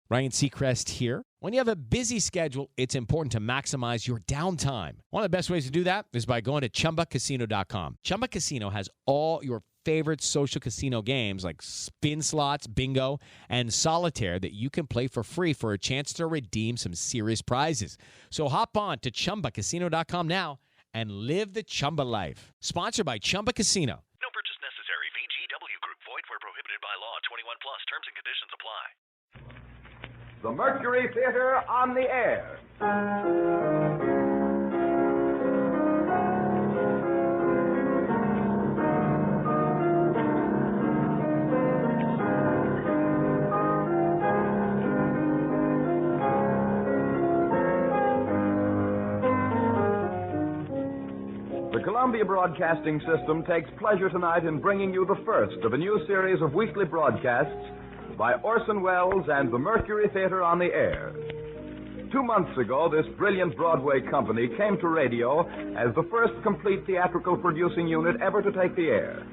Ryan Seacrest here. When you have a busy schedule, it's important to maximize your downtime. One of the best ways to do that is by going to ChumbaCasino.com. Chumba Casino has all your favorite social casino games like spin slots, bingo, and solitaire that you can play for free for a chance to redeem some serious prizes. So hop on to ChumbaCasino.com now and live the Chumba life. Sponsored by Chumba Casino. No purchase necessary. VGW Group. Void where prohibited by law. 21 plus. Terms and conditions apply. The Mercury Theater on the air. The Columbia Broadcasting System takes pleasure tonight in bringing you the first of a new series of weekly broadcasts by Orson Welles and the Mercury Theater on the air. 2 months ago, this brilliant Broadway company came to radio as the first complete theatrical producing unit ever to take the air.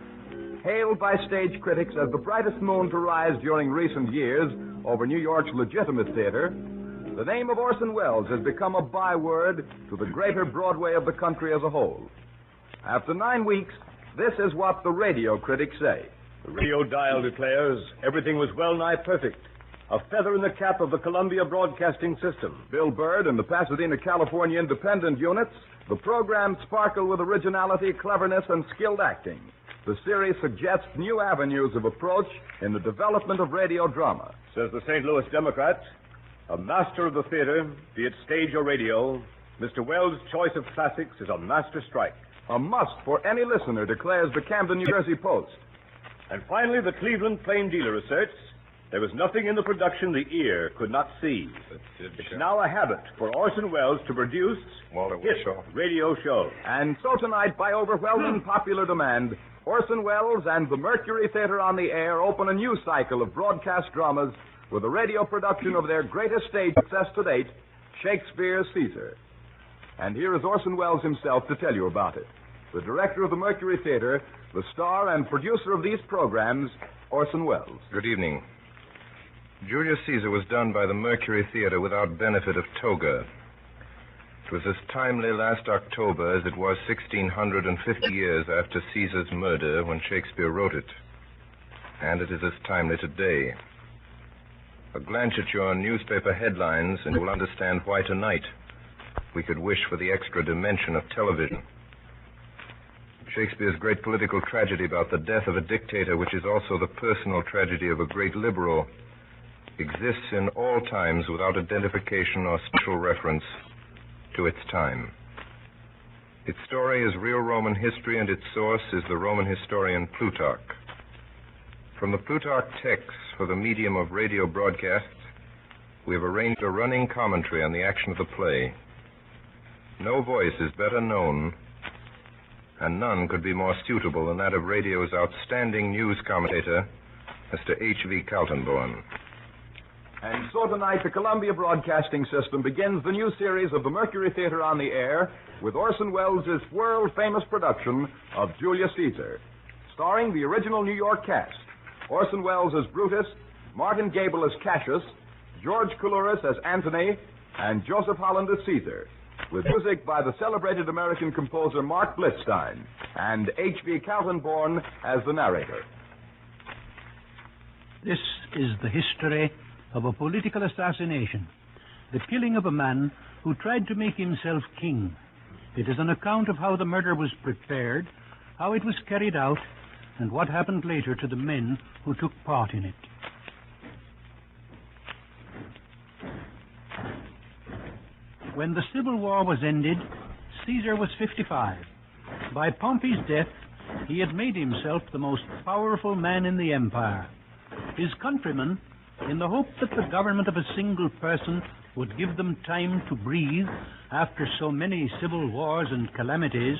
Hailed by stage critics as the brightest moon to rise during recent years over New York's legitimate theater, the name of Orson Welles has become a byword to the greater Broadway of the country as a whole. After 9 weeks, this is what the radio critics say. The radio dial declares everything was well nigh perfect. A feather in the cap of the Columbia Broadcasting System. Bill Bird and the Pasadena, California independent units, the programs sparkle with originality, cleverness, and skilled acting. The series suggests new avenues of approach in the development of radio drama. Says the St. Louis Democrat, a master of the theater, be it stage or radio, Mr. Welles' choice of classics is a master strike. A must for any listener, declares the Camden, New Jersey Post. And finally, the Cleveland Plain Dealer asserts there was nothing in the production the ear could not see. It's now a habit for Orson Welles to produce hit radio shows. And so tonight, by overwhelming popular demand, Orson Welles and the Mercury Theater on the air open a new cycle of broadcast dramas with a radio production of their greatest stage success to date, Shakespeare's Caesar. And here is Orson Welles himself to tell you about it. The director of the Mercury Theater, the star and producer of these programs, Orson Welles. Good evening. Julius Caesar was done by the Mercury Theater without benefit of toga. It was as timely last October as it was 1,650 years after Caesar's murder when Shakespeare wrote it. And it is as timely today. A glance at your newspaper headlines and you'll understand why tonight we could wish for the extra dimension of television. Shakespeare's great political tragedy about the death of a dictator, which is also the personal tragedy of a great liberal, exists in all times without identification or special reference to its time. Its story is real Roman history, and its source is the Roman historian Plutarch. From the Plutarch texts for the medium of radio broadcasts, we have arranged a running commentary on the action of the play. No voice is better known, and none could be more suitable than that of radio's outstanding news commentator, Mr. H.V. Kaltenborn. And so tonight, the Columbia Broadcasting System begins the new series of the Mercury Theater on the air with Orson Welles' world-famous production of Julius Caesar, starring the original New York cast: Orson Welles as Brutus, Martin Gable as Cassius, George Coulouris as Antony, and Joseph Holland as Caesar, with music by the celebrated American composer Marc Blitzstein, and H.V. Kaltenborn as the narrator. This is the history of a political assassination, the killing of a man who tried to make himself king. It is an account of how the murder was prepared, how it was carried out, and what happened later to the men who took part in it. When the Civil War was ended, Caesar was 55. By Pompey's death, he had made himself the most powerful man in the empire. His countrymen, in the hope that the government of a single person would give them time to breathe after so many civil wars and calamities,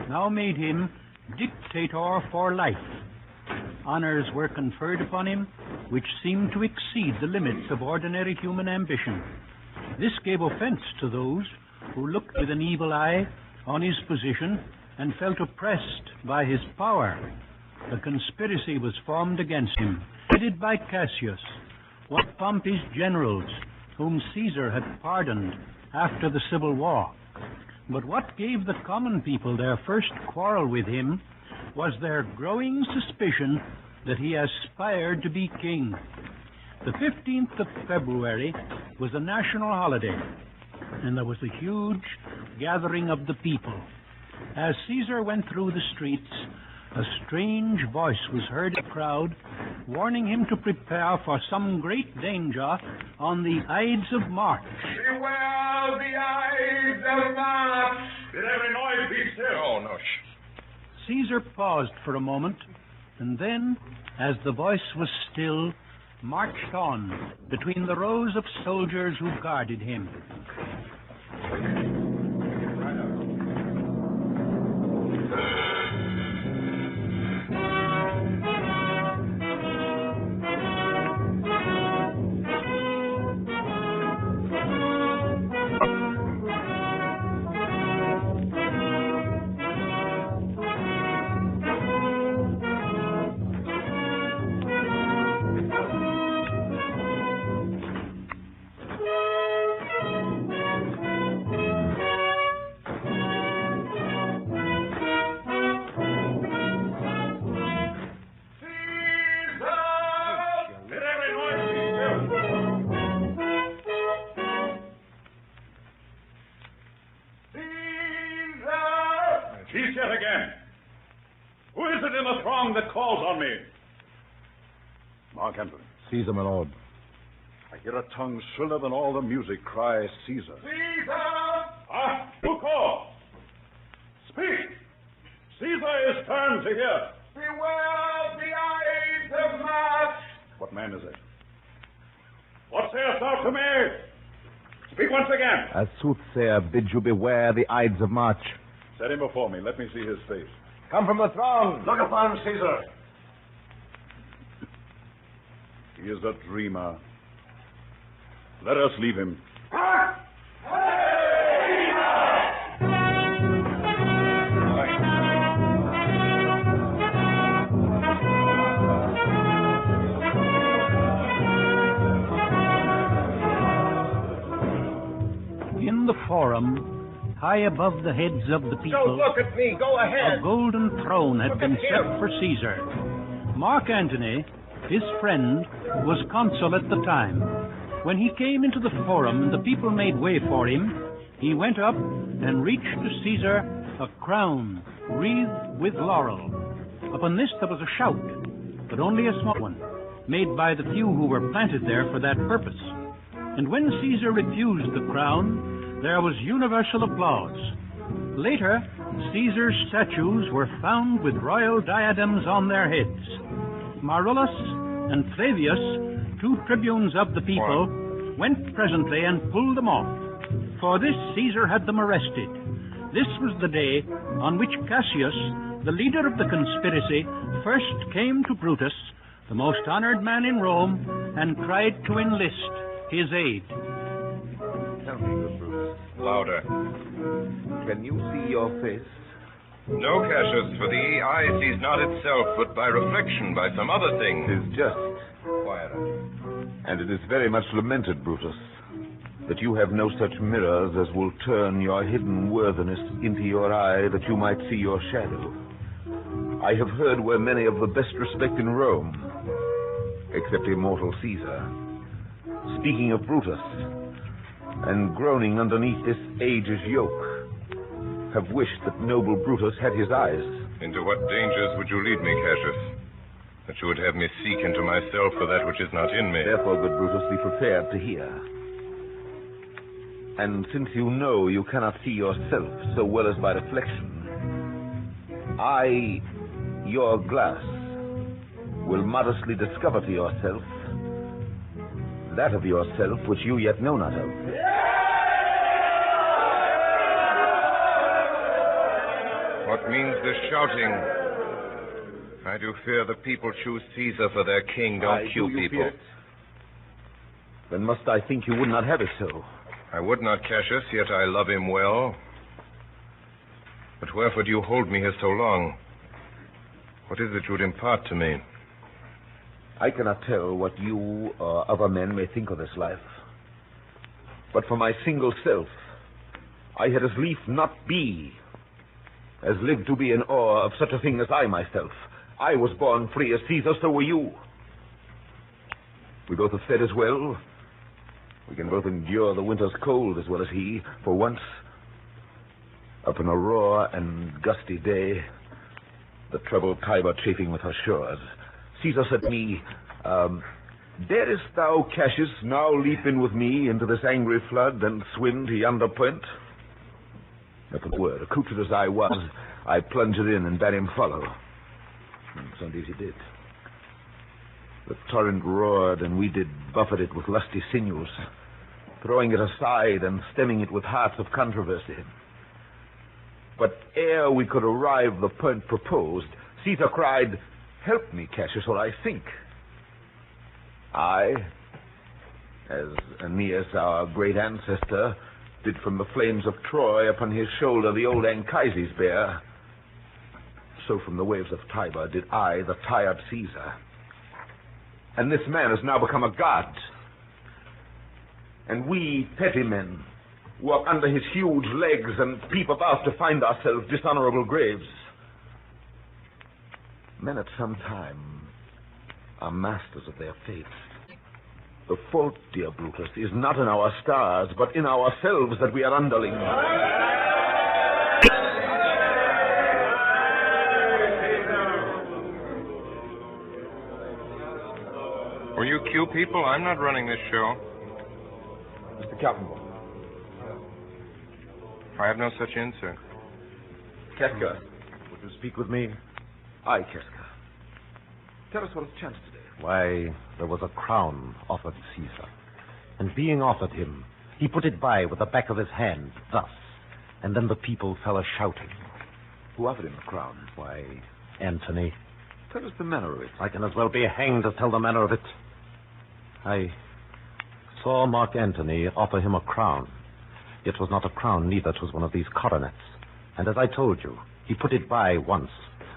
now made him dictator for life. Honors were conferred upon him which seemed to exceed the limits of ordinary human ambition. This gave offense to those who looked with an evil eye on his position and felt oppressed by his power. A conspiracy was formed against him, headed by Cassius, were Pompey's generals, whom Caesar had pardoned after the Civil War. But what gave the common people their first quarrel with him was their growing suspicion that he aspired to be king. The 15th of February was a national holiday, and there was a huge gathering of the people. As Caesar went through the streets, a strange voice was heard in the crowd, warning him to prepare for some great danger on the Ides of March. Beware the Ides of March! Did every noise be still? No. Caesar paused for a moment, and then, as the voice was still, marched on between the rows of soldiers who guarded him. Cease yet again. Who is it in the throng that calls on me? Mark Antony. Caesar, my lord. I hear a tongue shriller than all the music cry, Caesar. Caesar! Ah, who calls? Speak! Caesar is turned to hear. Beware the Ides of March! What man is it? What sayest thou to me? Speak once again. A soothsayer bids you beware the Ides of March. Set him before me. Let me see his face. Come from the throng. Look upon Caesar. He is a dreamer. Let us leave him. In the forum, high above the heads of the people, Don't look at me. Go ahead. a golden throne had Look been at set him. for Caesar. Mark Antony, his friend, was consul at the time. When he came into the forum and the people made way for him, he went up and reached to Caesar a crown wreathed with laurel. Upon this there was a shout, but only a small one, made by the few who were planted there for that purpose. And when Caesar refused the crown, there was universal applause. Later, Caesar's statues were found with royal diadems on their heads. Marullus and Flavius, two tribunes of the people, went presently and pulled them off. For this Caesar had them arrested. This was the day on which Cassius, the leader of the conspiracy, first came to Brutus, the most honored man in Rome, and tried to enlist his aid. Tell me, good Brutus. Louder. Can you see your face? No, Cassius, for the eye sees not itself, but by reflection, by some other thing. It is just, Quieter. and it is very much lamented, Brutus, that you have no such mirrors as will turn your hidden worthiness into your eye that you might see your shadow. I have heard where many of the best respect in Rome, except immortal Caesar, speaking of Brutus, and groaning underneath this age's yoke, have wished that noble Brutus had his eyes. Into what dangers would you lead me, Cassius? That you would have me seek into myself for that which is not in me. Therefore, good Brutus, be prepared to hear. And since you know you cannot see yourself so well as by reflection, I, your glass, will modestly discover to yourself that of yourself which you yet know not of. What means this shouting? I do fear the people choose Caesar for their king. Don't Do you you people. fear it? Then must I think you would not have it so. I would not, Cassius, yet I love him well. But wherefore do you hold me here so long? What is it you would impart to me? I cannot tell what you or other men may think of this life. But for my single self, I had as lief not be, as live to be in awe of such a thing as I myself. I was born free as Caesar, so were you. We both have fed as well. We can both endure the winter's cold as well as he. For once, up in a raw and gusty day, the troubled Tiber chafing with her shores, Caesar said to me, darest thou, Cassius, now leap in with me into this angry flood and swim to yonder point? Not a word. Accoutred as I was, I plunged in and bade him follow. And so indeed he did. The torrent roared, and we did buffet it with lusty sinews, throwing it aside and stemming it with hearts of controversy. But ere we could arrive the point proposed, Caesar cried, help me, Cassius, or I sink. I, as Aeneas, our great ancestor, did from the flames of Troy upon his shoulder the old Anchises bear, so from the waves of Tiber did I, the tired Caesar. And this man has now become a god. And we, petty men, walk under his huge legs and peep about to find ourselves dishonorable graves. Men at some time are masters of their fate. The fault, dear Brutus, is not in our stars, but in ourselves that we are underlings. Will you cue people? I'm not running this show. Mr. Captain. I have no such insert. Keska, would you speak with me? Aye, Keska. Tell us what has chanced today. Why, there was a crown offered Caesar. And being offered him, he put it by with the back of his hand, thus. And then the people fell a-shouting. Who offered him the crown? Why, Antony. Tell us the manner of it. I can as well be hanged to tell the manner of it. I saw Mark Antony offer him a crown. It was not a crown, neither. 'Twas one of these coronets. And as I told you, he put it by once.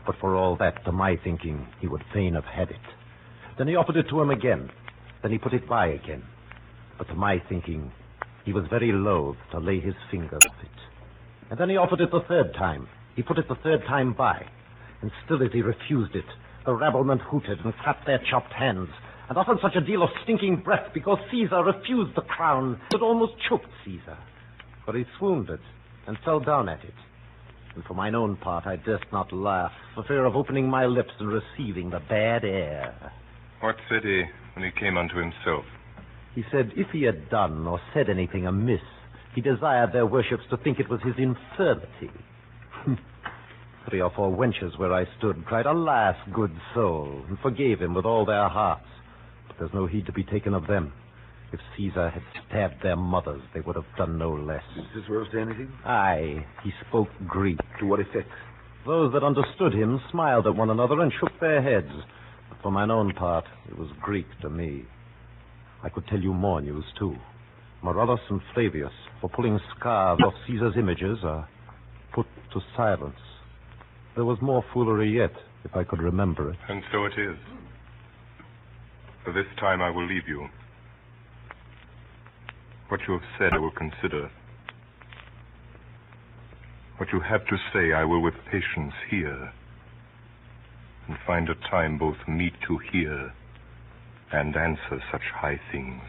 But for all that, to my thinking, he would fain have had it. Then he offered it to him again. Then he put it by again. But to my thinking, he was very loath to lay his finger off it. And then he offered it the third time. He put it the third time by. And still as he refused it, the rabblement hooted and clapped their chopped hands, and offered such a deal of stinking breath because Caesar refused the crown. It almost choked Caesar. For he swooned it and fell down at it. And for mine own part, I durst not laugh, for fear of opening my lips and receiving the bad air. What said he when he came unto himself? He said if he had done or said anything amiss, he desired their worships to think it was his infirmity. 3 or 4 wenches where I stood cried, alas, good soul, and forgave him with all their hearts. But there's no heed to be taken of them. If Caesar had stabbed their mothers, they would have done no less. Did Cicero say anything? Aye, he spoke Greek. To what effect? Those that understood him smiled at one another and shook their heads. But for mine own part, it was Greek to me. I could tell you more news, too. Marullus and Flavius, for pulling scarves off Caesar's images, are put to silence. There was more foolery yet, if I could remember it. And so it is. For this time I will leave you. What you have said I will consider. What you have to say I will with patience hear, and find a time both meet to hear and answer such high things.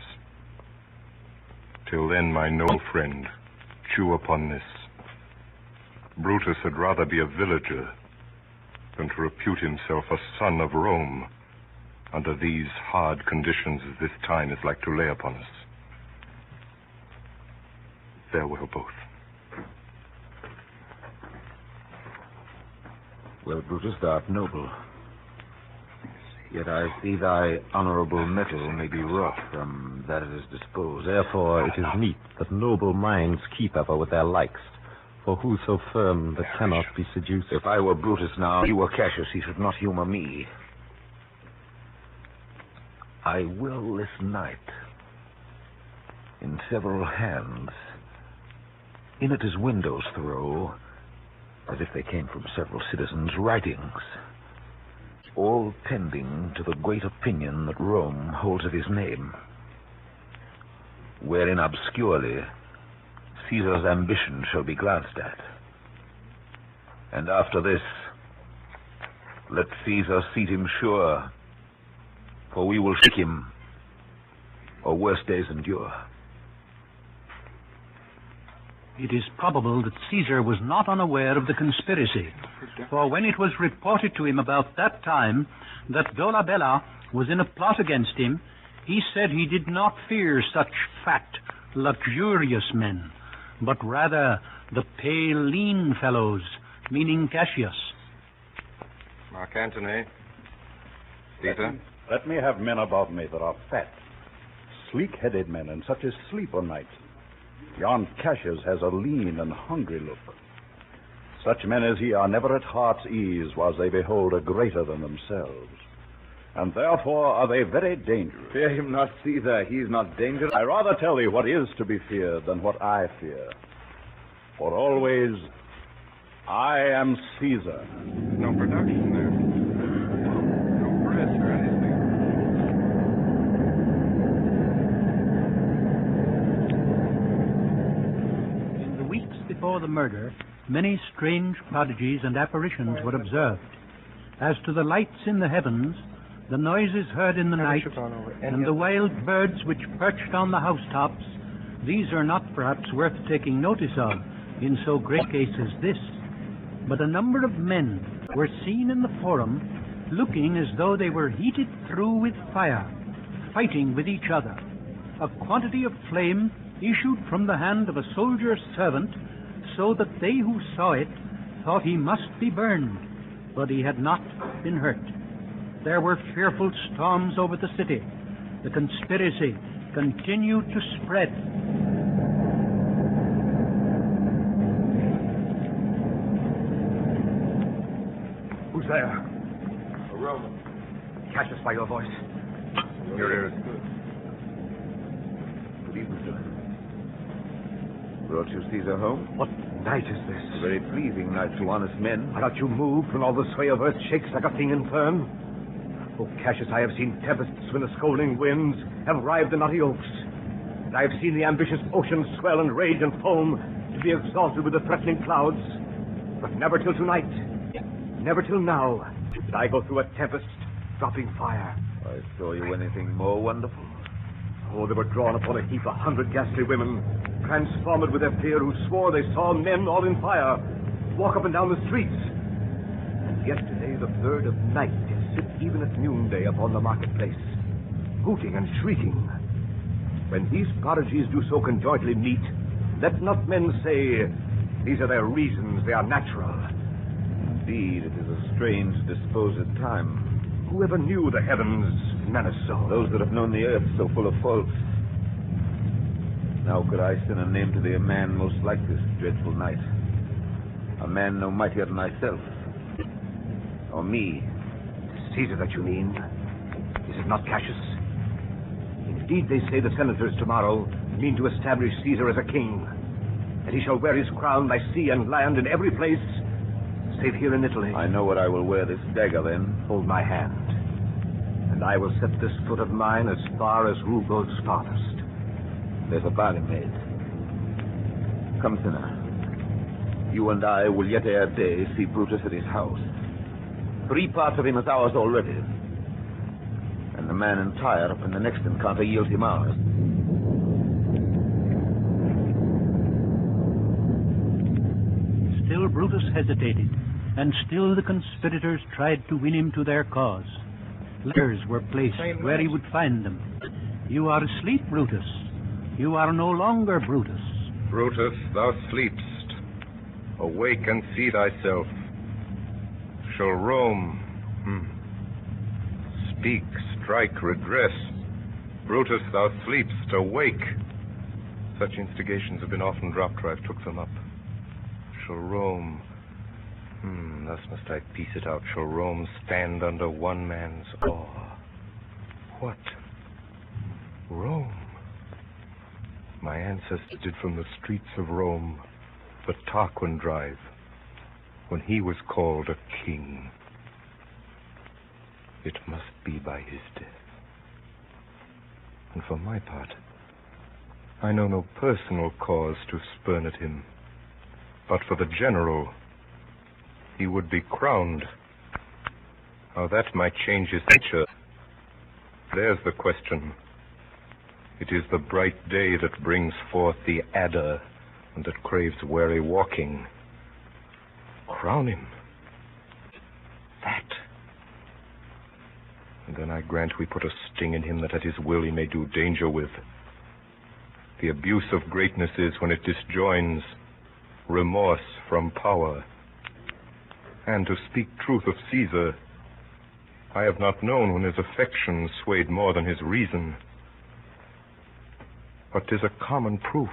Till then, my noble friend, chew upon this. Brutus had rather be a villager than to repute himself a son of Rome under these hard conditions as this time is like to lay upon us. Farewell, both. Well, Brutus, thou art noble. Yet I see thy honorable metal may be wrought from that it is disposed. Therefore it is meet that noble minds keep ever with their likes. For who so firm that cannot be seduced? If I were Brutus now, he were Cassius, he should not humor me. I will this night, in several hands, in at his windows throw, as if they came from several citizens' writings. all tending to the great opinion that Rome holds of his name, wherein obscurely Caesar's ambition shall be glanced at. And after this, let Caesar seat him sure, for we will shake him, or worse days endure. It is probable that Caesar was not unaware of the conspiracy, for when it was reported to him about that time that Dolabella was in a plot against him, he said he did not fear such fat, luxurious men, but rather the pale, lean fellows, meaning Cassius. Mark Antony. Caesar. Let me have men about me that are fat, sleek-headed men, and such as sleep o' night. Yon Cassius has a lean and hungry look. Such men as he are never at heart's ease whilst they behold a greater than themselves. And therefore are they very dangerous. Fear him not, Caesar. He is not dangerous. I rather tell thee what is to be feared than what I fear. For always, I am Caesar. No production there. No press or anything. In the weeks before the murder, many strange prodigies and apparitions were observed. As to the lights in the heavens, the noises heard in the night, and the wild birds which perched on the housetops, these are not perhaps worth taking notice of in so great a case as this. But a number of men were seen in the forum, looking as though they were heated through with fire, fighting with each other. A quantity of flame issued from the hand of a soldier's servant, so that they who saw it thought he must be burned, but he had not been hurt. There were fearful storms over the city. The conspiracy continued to spread. Who's there? A Roman. Catch us by your voice. Your ears. Good evening, sir. Brought you Caesar home? What night is this? A very pleasing night to honest men. Are not you moved when all the sway of earth shakes like a thing infirm? Oh, Cassius, I have seen tempests when the scolding winds have rived the knotty oaks. And I have seen the ambitious ocean swell and rage and foam to be exalted with the threatening clouds. But never till tonight, never till now, did I go through a tempest, dropping fire. I saw you anything more wonderful? Oh, they were drawn upon a heap 100 ghastly women, transformed with their fear, who swore they saw men all in fire walk up and down the streets. And yet today the bird of night did sit even at noonday upon the marketplace, hooting and shrieking. When these prodigies do so conjointly meet, let not men say, these are their reasons, they are natural. Indeed, it is a strange disposed time. Whoever knew the heavens menace so? Those that have known the earth so full of faults. Now could I send a name to thee a man most like this dreadful night? A man no mightier than myself. Or me. Caesar that you mean? Is it not Cassius? Indeed, they say the senators tomorrow mean to establish Caesar as a king, and he shall wear his crown by sea and land in every place, save here in Italy. I know what I will wear this dagger then. Hold my hand, and I will set this foot of mine as far as rule goes farthest. There's a bargain made. Come, sinner. You and I will yet ere day see Brutus at his house. 3 parts of him is ours already. And the man in Tyre up in the next encounter yields him ours. Still Brutus hesitated, and still the conspirators tried to win him to their cause. Letters were placed where he would find them. You are asleep, Brutus. You are no longer Brutus. Brutus, thou sleepst. Awake and see thyself. Shall Rome speak, strike, redress? Brutus, thou sleepst. Awake. Such instigations have been often dropped where I've took them up. Shall Rome... thus must I piece it out. Shall Rome stand under one man's awe? What? Rome? My ancestors did from the streets of Rome the Tarquin drive, when he was called a king. it must be by his death. And for my part, I know no personal cause to spurn at him. But for the general, he would be crowned. How that might change his nature, there's the question. It is the bright day that brings forth the adder and that craves wary walking. Crown him. That. And then I grant we put a sting in him that at his will he may do danger with. The abuse of greatness is when it disjoins remorse from power. And to speak truth of Caesar, I have not known when his affections swayed more than his reason. But 'tis a common proof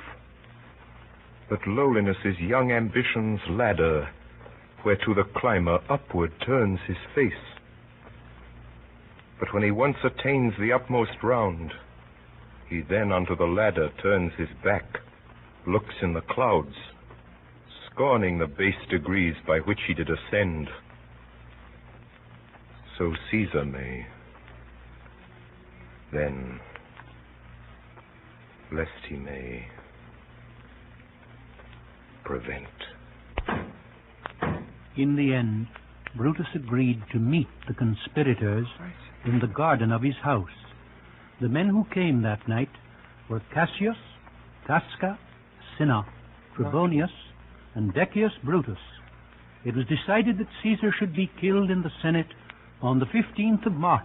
that lowliness is young ambition's ladder, whereto the climber upward turns his face. But when he once attains the upmost round, he then unto the ladder turns his back, looks in the clouds, scorning the base degrees by which he did ascend. So Caesar may, then, lest he may prevent. In the end, Brutus agreed to meet the conspirators in the garden of his house. The men who came that night were Cassius, Casca, Cinna, Trebonius, and Decius Brutus. It was decided that Caesar should be killed in the Senate on the 15th of March,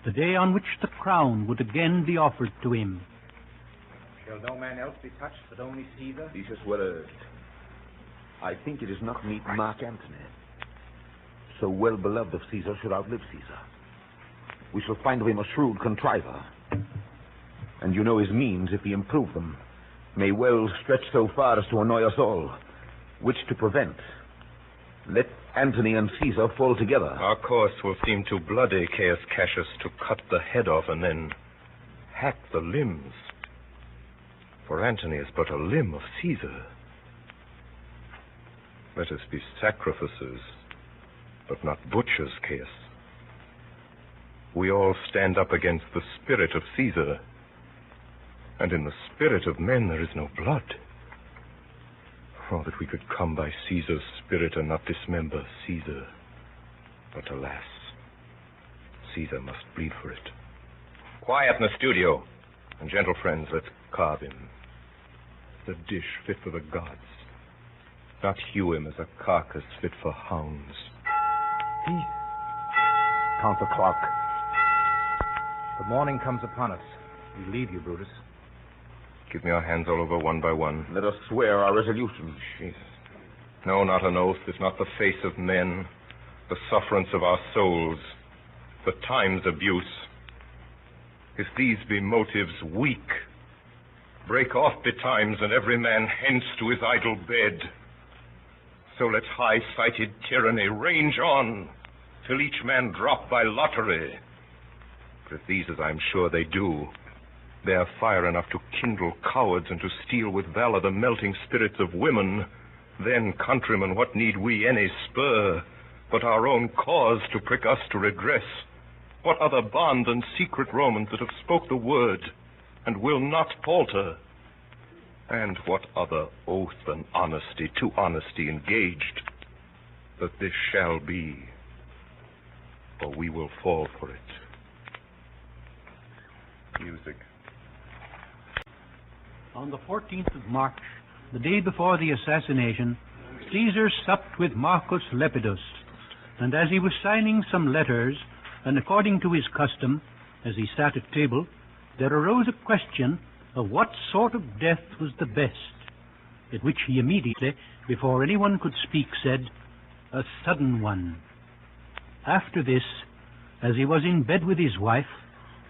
the day on which the crown would again be offered to him. Shall no man else be touched but only Caesar? This is well urged. I think it is not meet Mark Antony, so well beloved of Caesar, should outlive Caesar. We shall find him a shrewd contriver, and you know his means, if he improve them, may well stretch so far as to annoy us all, which to prevent. Let Antony and Caesar fall together. Our course will seem too bloody, Caius Cassius, to cut the head off and then hack the limbs. For Antony is but a limb of Caesar. Let us be sacrificers, but not butchers, Caius. We all stand up against the spirit of Caesar, and in the spirit of men there is no blood. Oh, that we could come by Caesar's spirit and not dismember Caesar. But alas, Caesar must bleed for it. Quiet in the studio. And gentle friends, let's carve him. The dish fit for the gods. Not hew him as a carcass fit for hounds. Count the clock. The morning comes upon us. We leave you, Brutus. Give me our hands all over one by one. Let us swear our resolution. Jesus. No, not an oath, if not the face of men, the sufferance of our souls, the time's abuse. If these be motives weak, break off betimes, and every man hence to his idle bed. So let high-sighted tyranny range on, till each man drop by lottery. For if these, as I'm sure they do, bear fire enough to kindle cowards and to steal with valor the melting spirits of women, then, countrymen, what need we any spur but our own cause to prick us to redress? What other bond than secret Romans that have spoke the word and will not falter? And what other oath than honesty, to honesty engaged, that this shall be, or we will fall for it? Music. On the 14th of March, the day before the assassination, Caesar supped with Marcus Lepidus, and as he was signing some letters, and according to his custom, as he sat at table, there arose a question of what sort of death was the best, at which he immediately, before anyone could speak, said, "A sudden one." After this, as he was in bed with his wife,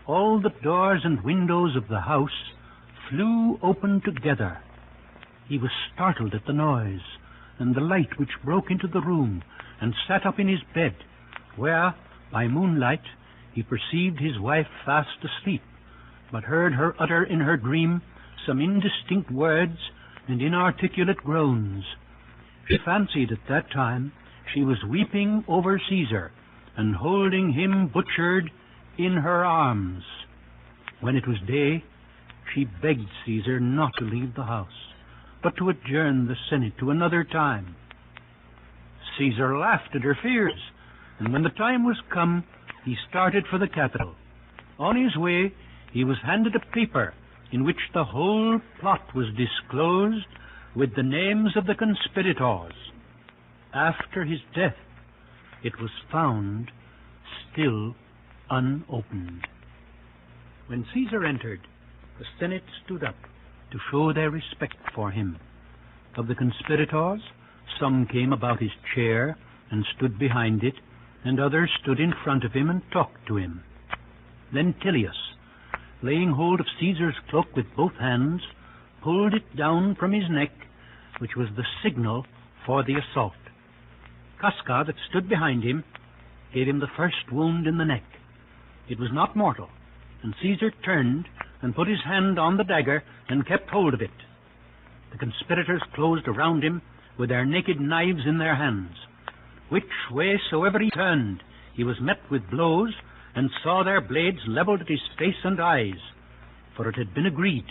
all the doors and windows of the house flew open together. He was startled at the noise and the light which broke into the room, and sat up in his bed, where, by moonlight, he perceived his wife fast asleep, but heard her utter in her dream some indistinct words and inarticulate groans. She fancied at that time she was weeping over Caesar, and holding him butchered in her arms. When it was day, she begged Caesar not to leave the house, but to adjourn the Senate to another time. Caesar laughed at her fears, and when the time was come, he started for the capital. On his way, he was handed a paper in which the whole plot was disclosed with the names of the conspirators. After his death, it was found still unopened. When Caesar entered, the Senate stood up to show their respect for him. Of the conspirators, some came about his chair and stood behind it, and others stood in front of him and talked to him. Then Tullius, laying hold of Caesar's cloak with both hands, pulled it down from his neck, which was the signal for the assault. Casca, that stood behind him, gave him the first wound in the neck. It was not mortal, and Caesar turned and put his hand on the dagger and kept hold of it. The conspirators closed around him with their naked knives in their hands. Which way soever he turned, he was met with blows, and saw their blades leveled at his face and eyes. For it had been agreed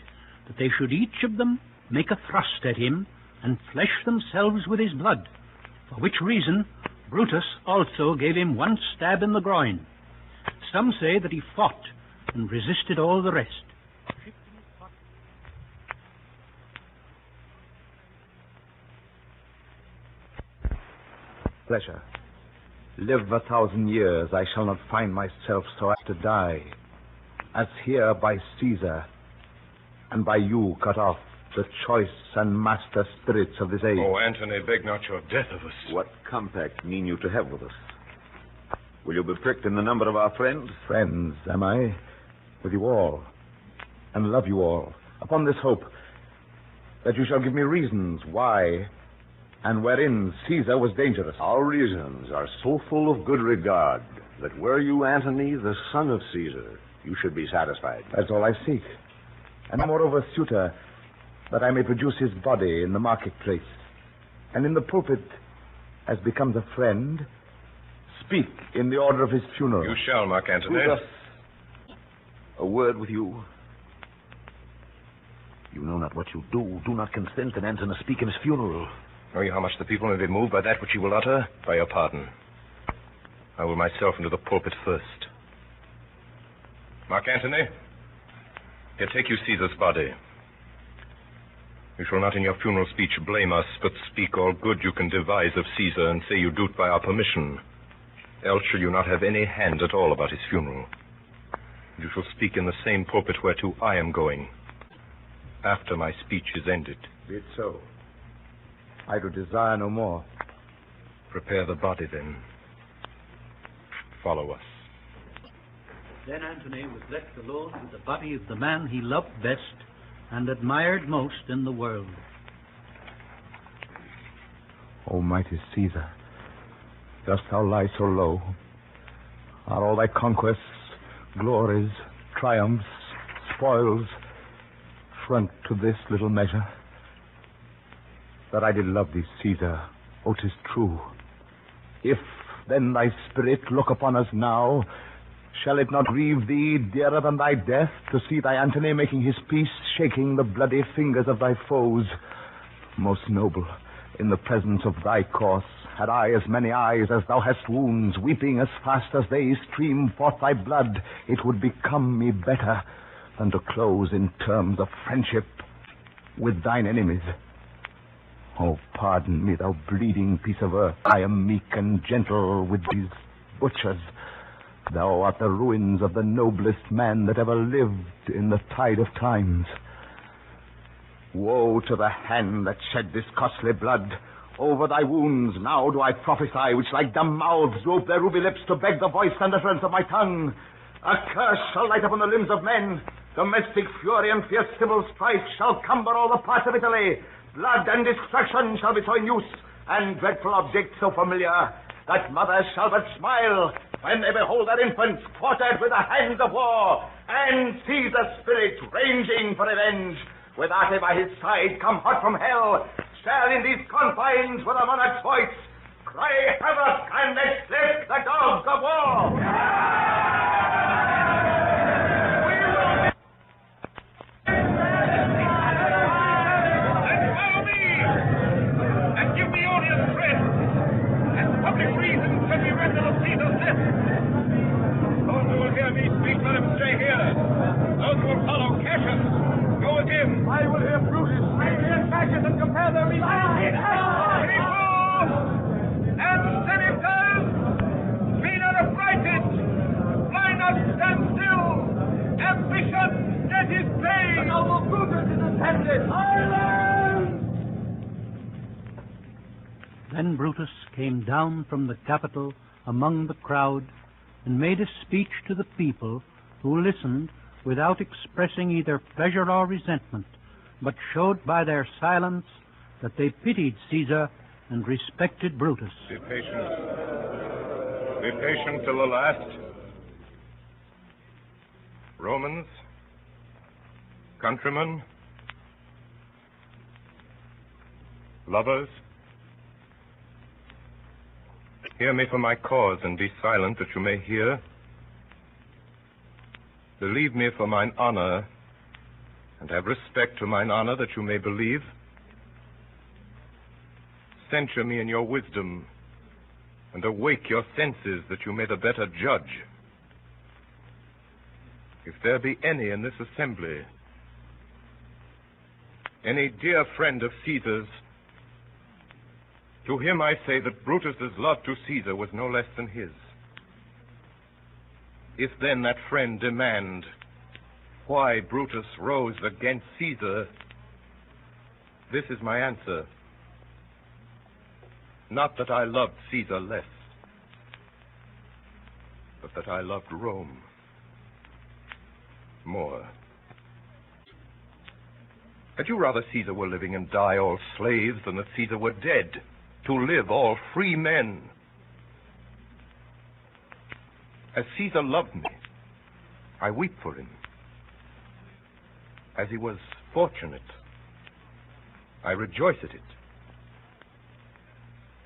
that they should each of them make a thrust at him, and flesh themselves with his blood, for which reason Brutus also gave him one stab in the groin. Some say that he fought and resisted all the rest. Pleasure. Live 1,000 years, I shall not find myself so apt to die, as here by Caesar, and by you cut off, the choice and master spirits of this age. Oh, Antony, beg not your death of us. What compact mean you to have with us? Will you be pricked in the number of our friends? Friends, am I? With you all, and love you all, upon this hope that you shall give me reasons why and wherein Caesar was dangerous. Our reasons are so full of good regard that were you Antony, the son of Caesar, you should be satisfied. That's all I seek. And moreover, suitor, that I may produce his body in the marketplace, and in the pulpit, as becomes a friend, speak in the order of his funeral. You shall, Marc Antony. Brutus, a word with you. You know not what you do. Do not consent that Antony speak in his funeral. Know you how much the people may be moved by that which you will utter? By your pardon. I will myself into the pulpit first. Marc Antony, here take you Caesar's body. You shall not in your funeral speech blame us, but speak all good you can devise of Caesar, and say you do it by our permission. Else shall you not have any hand at all about his funeral. You shall speak in the same pulpit whereto I am going, after my speech is ended. Be it so. I do desire no more. Prepare the body, then. Follow us. Then Antony was left alone with the body of the man he loved best and admired most in the world. O mighty Caesar, dost thou lie so low? Are all thy conquests, glories, triumphs, spoils, shrunk to this little measure? That I did love thee, Caesar, oh, 'tis true. If then thy spirit look upon us now, shall it not grieve thee dearer than thy death to see thy Antony making his peace, shaking the bloody fingers of thy foes? Most noble, in the presence of thy corse, had I as many eyes as thou hast wounds, weeping as fast as they stream forth thy blood, it would become me better than to close in terms of friendship with thine enemies. Oh, pardon me, thou bleeding piece of earth. I am meek and gentle with these butchers. Thou art the ruins of the noblest man that ever lived in the tide of times. Woe to the hand that shed this costly blood. Over thy wounds now do I prophesy, which like dumb mouths do ope their ruby lips to beg the voice and utterance of my tongue. A curse shall light upon the limbs of men. Domestic fury and fierce civil strife shall cumber all the parts of Italy. Blood and destruction shall be so in use, and dreadful objects so familiar, that mothers shall but smile when they behold their infants quartered with the hands of war, and see the spirit ranging for revenge, with Ate by his side come hot from hell, shall in these confines with a monarch's voice Cry havoc and escape the dogs of war! I will hear Brutus. I will hear Cassius and compare their reasons. And senators, be not affrighted. Why not stand still? Ambition, get his pay. The noble Brutus is attended. Silence! Then Brutus came down from the Capitol among the crowd and made a speech to the people, who listened without expressing either pleasure or resentment, but showed by their silence that they pitied Caesar and respected Brutus. Be patient. Be patient till the last. Romans, countrymen, lovers, hear me for my cause, and be silent that you may hear. Believe me for mine honor, and have respect to mine honor, that you may believe. Censure me in your wisdom, and awake your senses, that you may the better judge. If there be any in this assembly, any dear friend of Caesar's, to him I say that Brutus's love to Caesar was no less than his. If then that friend demand why Brutus rose against Caesar, this is my answer. Not that I loved Caesar less, but that I loved Rome more. Had you rather Caesar were living and die all slaves than that Caesar were dead, to live all free men? As Caesar loved me, I weep for him. As he was fortunate, I rejoice at it.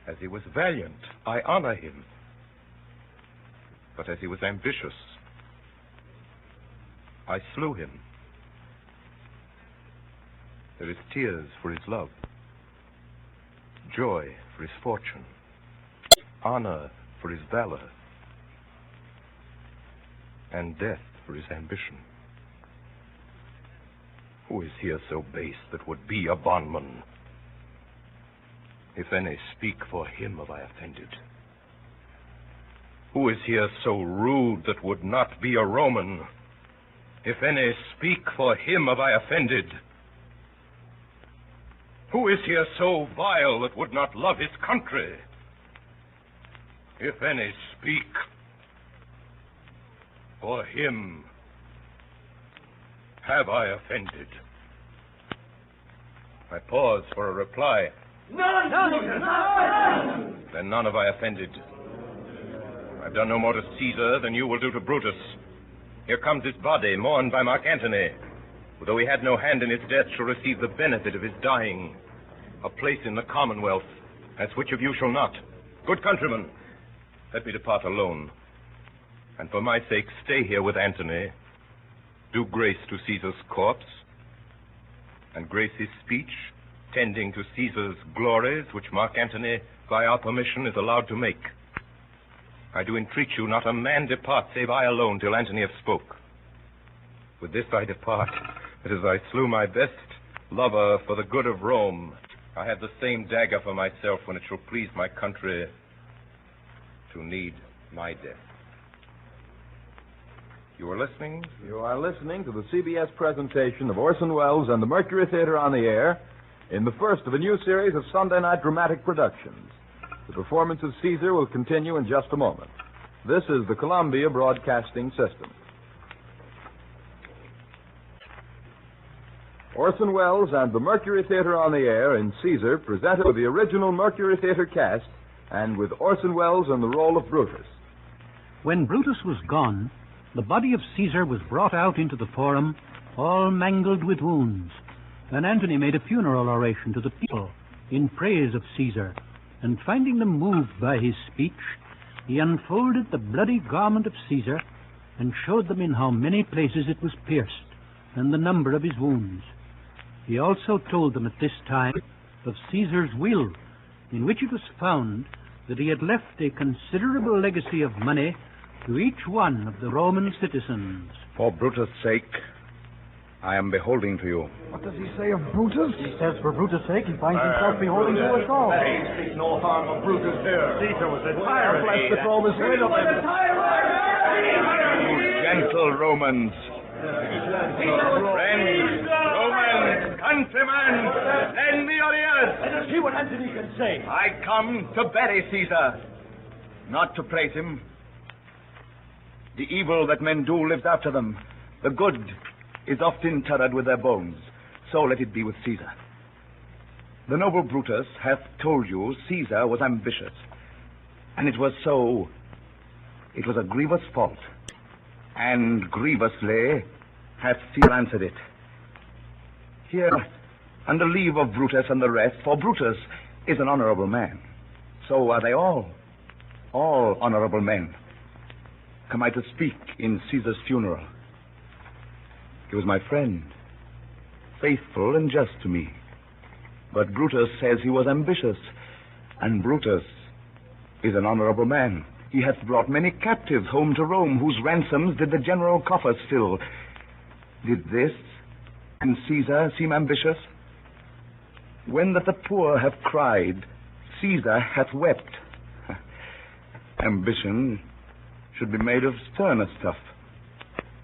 As he was valiant, I honor him. But as he was ambitious, I slew him. There is tears for his love, joy for his fortune, honor for his valor, and death for his ambition. Who is here so base that would be a bondman? If any speak for him have I offended. Who is here so rude that would not be a Roman? If any speak for him have I offended. Who is here so vile that would not love his country? If any speak for him have I offended. I pause for a reply. None! Then none have I offended. I've done no more to Caesar than you will do to Brutus. Here comes his body, mourned by Marc Antony, who, though he had no hand in his death, shall receive the benefit of his dying, a place in the Commonwealth, as which of you shall not? Good countrymen, let me depart alone, and for my sake stay here with Antony, do grace to Caesar's corpse, and grace his speech, tending to Caesar's glories, which Marc Antony, by our permission, is allowed to make. I do entreat you, not a man depart, save I alone, till Antony have spoke. With this I depart, that as I slew my best lover for the good of Rome, I have the same dagger for myself when it shall please my country to need my death. You are listening? You are listening to the CBS presentation of Orson Welles and the Mercury Theater on the Air in the first of a new series of Sunday night dramatic productions. The performance of Caesar will continue in just a moment. This is the Columbia Broadcasting System. Orson Welles and the Mercury Theater on the Air in Caesar, presented with the original Mercury Theater cast and with Orson Welles in the role of Brutus. When Brutus was gone, the body of Caesar was brought out into the forum, all mangled with wounds. Then Antony made a funeral oration to the people in praise of Caesar, and finding them moved by his speech, he unfolded the bloody garment of Caesar and showed them in how many places it was pierced, and the number of his wounds. He also told them at this time of Caesar's will, in which it was found that he had left a considerable legacy of money to each one of the Roman citizens. For Brutus' sake, I am beholding to you. What does he say of Brutus? He says for Brutus' sake he finds himself beholding to us all. He speaks no harm of Brutus here. Caesar was a tyrant. Bless the throne is rid of him. You gentle Romans. Friends, Romans, countrymen, lend me your ears. Let us see what Antony can say. I come to bury Caesar, not to praise him. The evil that men do lives after them. The good is oft interred with their bones. So let it be with Caesar. The noble Brutus hath told you Caesar was ambitious. And it was so. It was a grievous fault. And grievously hath Caesar answered it. Here, under leave of Brutus and the rest, for Brutus is an honorable man. So are they all honorable men. Come I to speak in Caesar's funeral. He was my friend, faithful and just to me. But Brutus says he was ambitious, and Brutus is an honorable man. He hath brought many captives home to Rome, whose ransoms did the general coffers fill. Did this and Caesar seem ambitious? When that the poor have cried, Caesar hath wept. Ambition should be made of sterner stuff.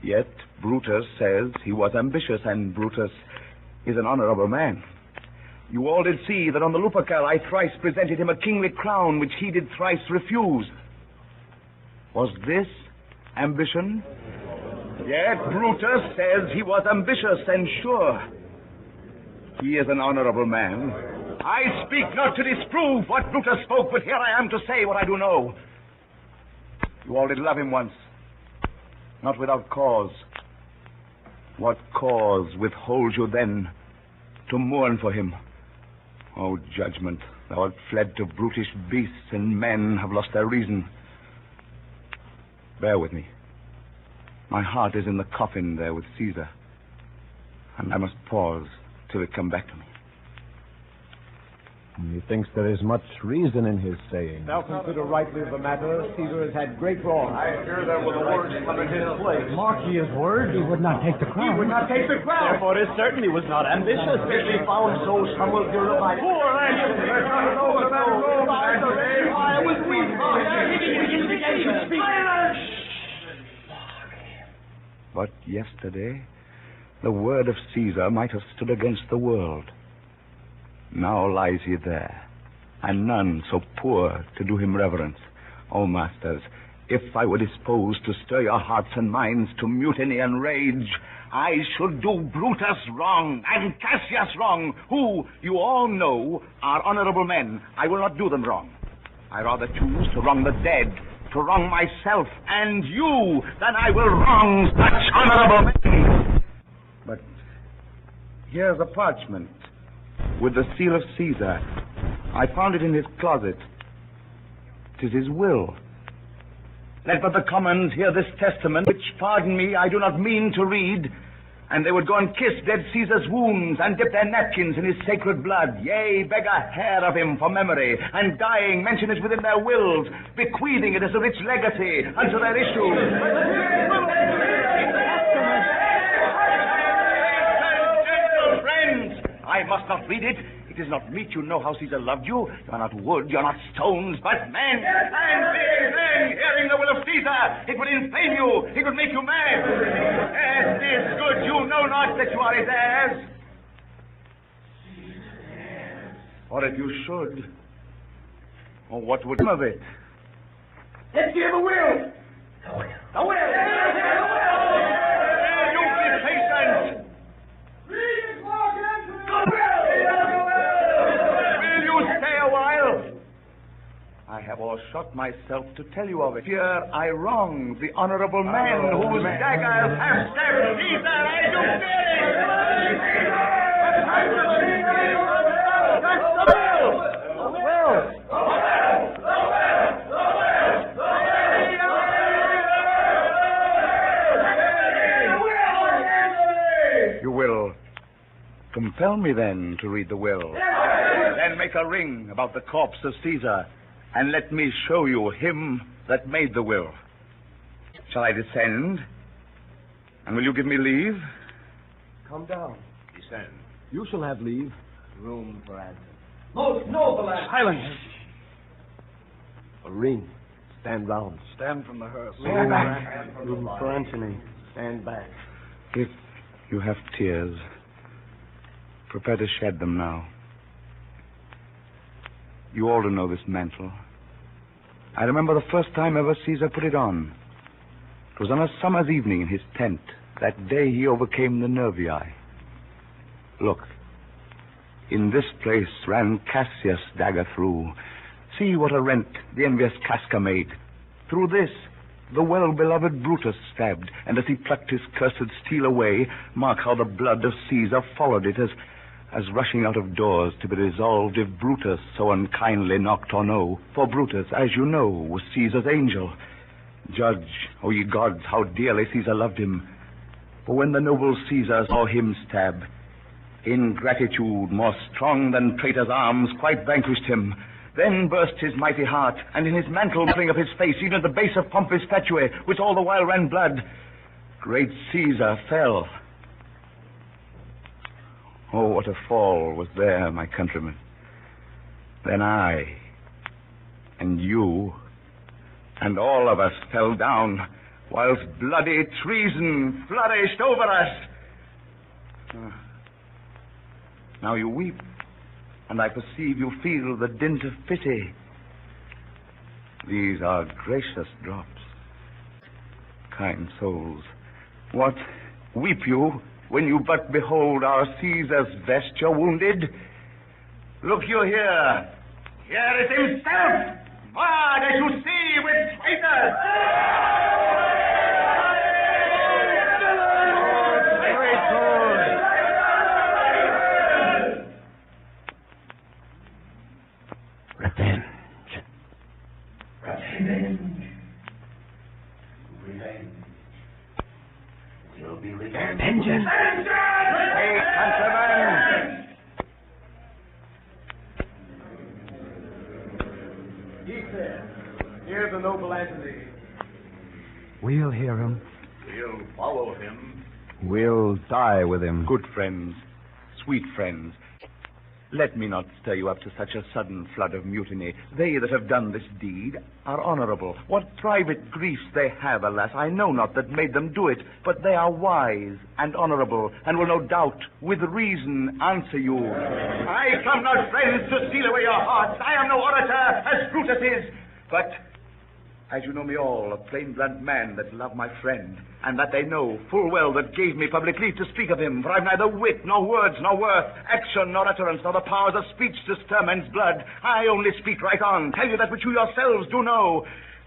Yet Brutus says he was ambitious, and Brutus is an honorable man. You all did see that on the Lupercal I thrice presented him a kingly crown, which he did thrice refuse. Was this ambition? Yet Brutus says he was ambitious, and sure, he is an honorable man. I speak not to disprove what Brutus spoke, but here I am to say what I do know. You all did love him once, not without cause. What cause withholds you then to mourn for him? O judgment, thou art fled to brutish beasts, and men have lost their reason. Bear with me. My heart is in the coffin there with Caesar, and I must pause till it come back to me. Methinks there is much reason in his saying. Thou consider rightly of the matter. Caesar has had great wrong. I fear there will the words come in his place. Mark ye his word. He would not take the crown. He would not take the crown. Therefore, it certainly was not ambitious. If he found so, some will hear of my Poor Antony! I was weak. But yesterday, the word of Caesar might have stood against the world. Now lies he there, and none so poor to do him reverence. O masters, if I were disposed to stir your hearts and minds to mutiny and rage, I should do Brutus wrong and Cassius wrong, who, you all know, are honorable men. I will not do them wrong. I rather choose to wrong the dead, to wrong myself and you, than I will wrong such honorable men. But here's a parchment with the seal of Caesar. I found it in his closet. 'Tis his will. Let but the commons hear this testament, which, pardon me, I do not mean to read, and they would go and kiss dead Caesar's wounds, and dip their napkins in his sacred blood, yea, beg a hair of him for memory, and dying mention it within their wills, bequeathing it as a rich legacy unto their issue. Gentle friends, I must not read it. It is not meet you know how Caesar loved you. You are not wood, you are not stones, but men. And being men, hearing the will of Caesar, it would inflame you, it would make you mad. Yes, it is good you know not that you are his heirs. Or if you should, or what would come of it? Let's give a will. A will. You be patient. I have o'ershot myself to tell you of it. Fear I wrong the honorable man whose daggers have stabbed Caesar. I do fear it. That's the will. me, then, to read the will. Then make a ring about the corpse of Caesar, and let me show you him that made the will. Shall I descend? And will you give me leave? Come down. Descend. You shall have leave. Room for Antony. Most noble and... Silence! A ring. Stand round. Stand from the hearse. Stand back. Room for Antony. Stand back. If you have tears, prepare to shed them now. You all know this mantle. I remember the first time ever Caesar put it on. It was on a summer's evening in his tent. That day he overcame the Nervii. Look, in this place ran Cassius' dagger through. See what a rent the envious Casca made. Through this, the well-beloved Brutus stabbed, and as he plucked his cursed steel away, mark how the blood of Caesar followed it as rushing out of doors to be resolved if Brutus so unkindly knocked or no. For Brutus, as you know, was Caesar's angel. Judge, O ye gods, how dearly Caesar loved him. For when the noble Caesar saw him stab, ingratitude, more strong than traitor's arms, quite vanquished him. Then burst his mighty heart, and in his mantle muffling of his face, even at the base of Pompey's statue, which all the while ran blood, great Caesar fell. Oh, what a fall was there, my countrymen. Then I, and you, and all of us fell down, whilst bloody treason flourished over us. Now you weep, and I perceive you feel the dint of pity. These are gracious drops. Kind souls, what, weep you when you but behold our Caesar's vesture wounded? Look you here. Here is himself, marred as you see with traitors. Revenge. You'll be revenge. Vengeance. Hey, countrymen! Keep there. Here's the noble Antony. We'll hear him. We'll follow him. We'll die with him. Good friends, sweet friends, let me not stir you up to such a sudden flood of mutiny. They that have done this deed are honorable. What private griefs they have, alas, I know not that made them do it, but they are wise and honorable, and will no doubt, with reason, answer you. I come not, friends, to steal away your hearts. I am no orator, as Brutus is, but, as you know me all, a plain blunt man that love my friend, and that they know full well that gave me public leave to speak of him, for I've neither wit, nor words, nor worth, action, nor utterance, nor the powers of speech to stir men's blood. I only speak right on, tell you that which you yourselves do know,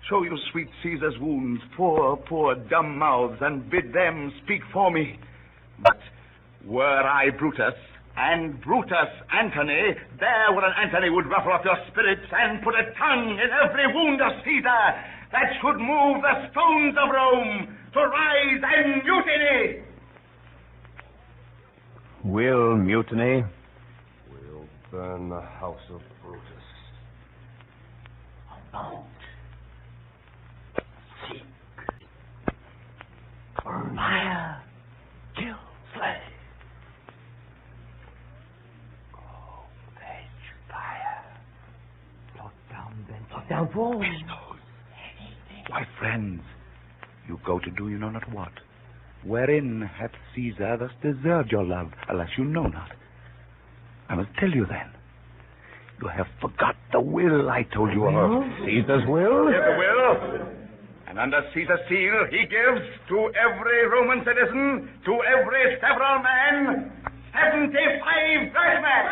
show you sweet Caesar's wounds, poor, poor dumb mouths, and bid them speak for me. But were I Brutus, and Brutus Antony, there where an Antony would ruffle up your spirits and put a tongue in every wound of Caesar that should move the stones of Rome to rise and mutiny. We'll mutiny. We'll burn the house of Brutus. About. Seek. Fire. Kill. Slay. Down forward. Why, friends, you go to do you know not what. Wherein hath Caesar thus deserved your love? Alas, you know not. I must tell you then. You have forgot the will I told you of. Caesar's will? Here's the will. And under Caesar's seal he gives to every Roman citizen, to every several man, 75 drachmas.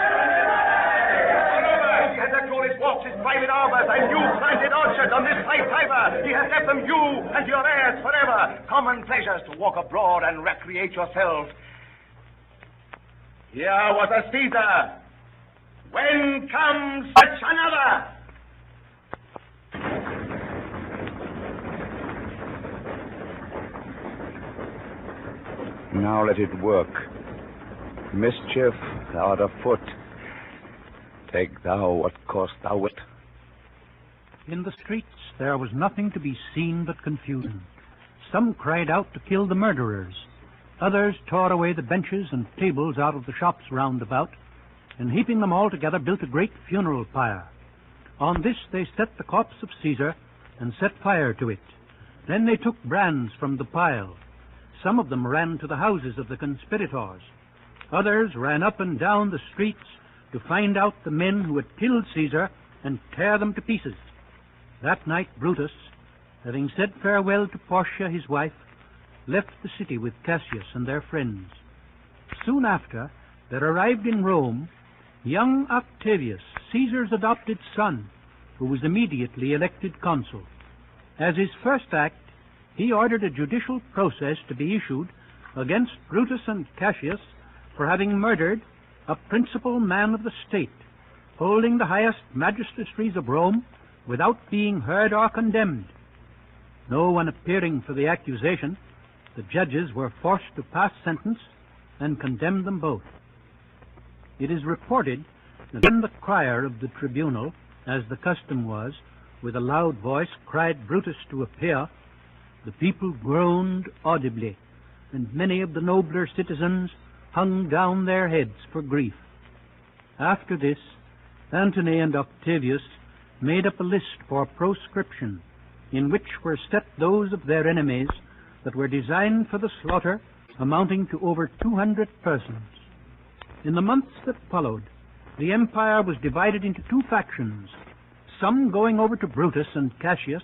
He has left all his walks, his private arbors, and you planted orchards on this side Tiber. He has left them you and your heirs forever. Common pleasures to walk abroad and recreate yourselves. Here was a Caesar. When comes such another? Now let it work. Mischief Thou art afoot. Take thou what course thou wilt. In the streets there was nothing to be seen but confusion. Some cried out to kill the murderers. Others tore away the benches and tables out of the shops round about, and heaping them all together built a great funeral pyre. On this they set the corpse of Caesar and set fire to it. Then they took brands from the pile. Some of them ran to the houses of the conspirators. Others ran up and down the streets to find out the men who had killed Caesar and tear them to pieces. That night Brutus, having said farewell to Portia his wife, left the city with Cassius and their friends. Soon after, there arrived in Rome young Octavius, Caesar's adopted son, who was immediately elected consul. As his first act, he ordered a judicial process to be issued against Brutus and Cassius for having murdered a principal man of the state, holding the highest magistracies of Rome without being heard or condemned. No one appearing for the accusation, the judges were forced to pass sentence and condemn them both. It is reported that when the crier of the tribunal, as the custom was, with a loud voice cried Brutus to appear, the people groaned audibly, and many of the nobler citizens hung down their heads for grief. After this, Antony and Octavius made up a list for proscription, in which were set those of their enemies that were designed for the slaughter, amounting to over 200 persons. In the months that followed, the empire was divided into two factions, some going over to Brutus and Cassius,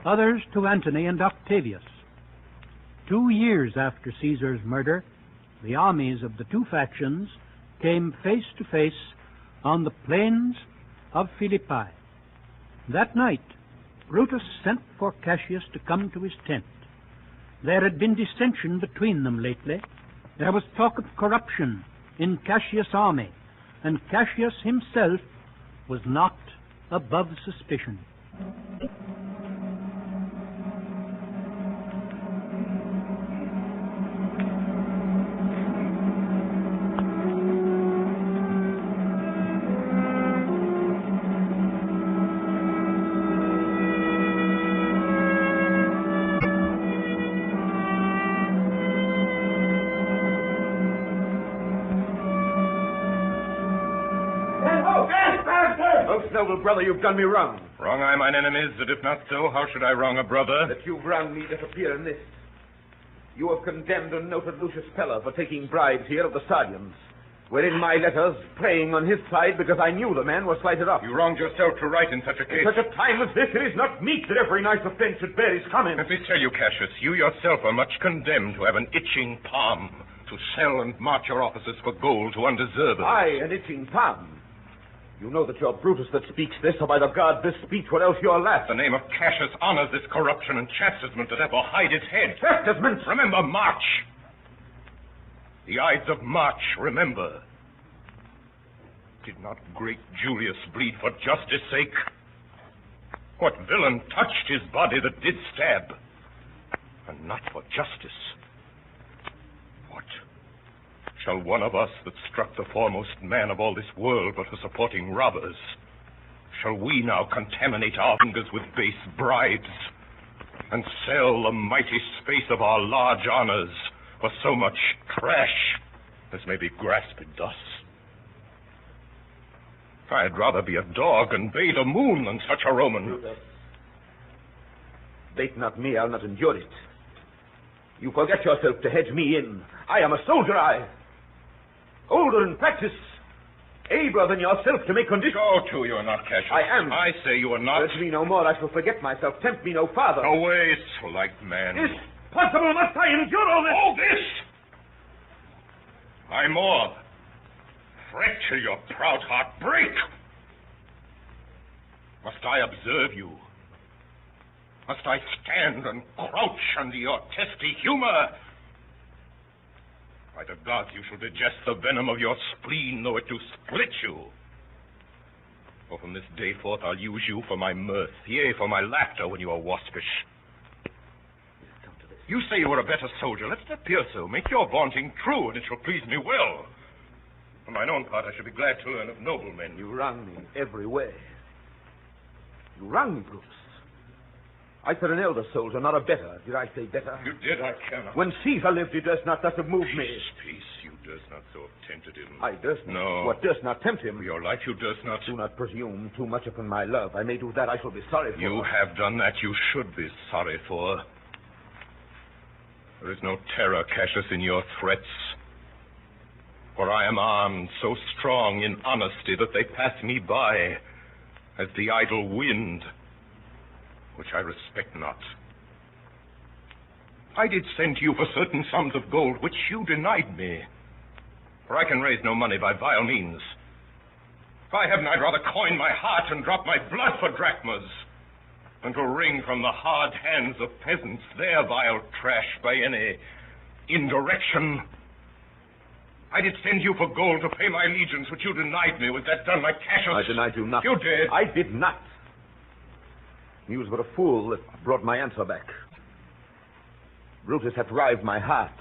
others to Antony and Octavius. 2 years after Caesar's murder, the armies of the two factions came face to face on the plains of Philippi. That night, Brutus sent for Cassius to come to his tent. There had been dissension between them lately. There was talk of corruption in Cassius' army, and Cassius himself was not above suspicion. Noble brother, you've done me wrong. Wrong I mine enemies, that if not so, how should I wrong a brother? That you've wronged me doth appear in this. You have condemned and noted Lucius Pella for taking bribes here of the Sardians, wherein my letters, praying on his side because I knew the man was slighted up. You wronged yourself to write in such a case. In such a time as this, it is not meet that every nice offense should bear his comment. Let me tell you, Cassius, you yourself are much condemned to have an itching palm, to sell and march your officers for gold to undeserved. Aye, an itching palm. You know that you're Brutus that speaks this, or by the God this speech were else your last. The name of Cassius honors this corruption and chastisement that therefore hide its head. Chastisement? Remember March. The Ides of March, remember. Did not great Julius bleed for justice' sake? What villain touched his body that did stab? And not for justice. What? Shall one of us that struck the foremost man of all this world but for supporting robbers, shall we now contaminate our fingers with base bribes and sell the mighty space of our large honors for so much trash as may be grasped thus? I'd rather be a dog and bay the moon than such a Roman. Brutus, bait not me, I'll not endure it. You forget yourself to hedge me in. I am a soldier, older in practice, abler than yourself to make conditions. Go to, you are not, Cassius. I am. I say you are not. Urge me no more, I shall forget myself. Tempt me no farther. Away, slight man. Is possible, must I endure all this? All this? I more. Fret till your proud heart break. Must I observe you? Must I stand and crouch under your testy humor? By the gods, you shall digest the venom of your spleen, though it do split you. For from this day forth I'll use you for my mirth, yea, for my laughter when you are waspish. You say you are a better soldier. Let it appear so. Make your vaunting true, and it shall please me well. For mine own part, I should be glad to learn of noblemen. You wrong me every way. You wrong me, Brutus. I said an elder soldier, not a better. Did I say better? You did, I cannot. When Caesar lived, he durst not thus have moved me. Peace. You durst not so have tempted him. I durst not. No. What durst not tempt him? For your life, you durst not. Do not presume too much upon my love. I may do that. I shall be sorry for. You have done that you should be sorry for. There is no terror, Cassius, in your threats. For I am armed so strong in honesty that they pass me by as the idle wind, which I respect not. I did send you for certain sums of gold, which you denied me. For I can raise no money by vile means. If I haven't, I'd rather coin my heart and drop my blood for drachmas than to wring from the hard hands of peasants their vile trash by any indirection. I did send you for gold to pay my allegiance, which you denied me. Was that done like Cassius? I denied you nothing. You did. I did not. He was but a fool that brought my answer back. Brutus hath rived my heart.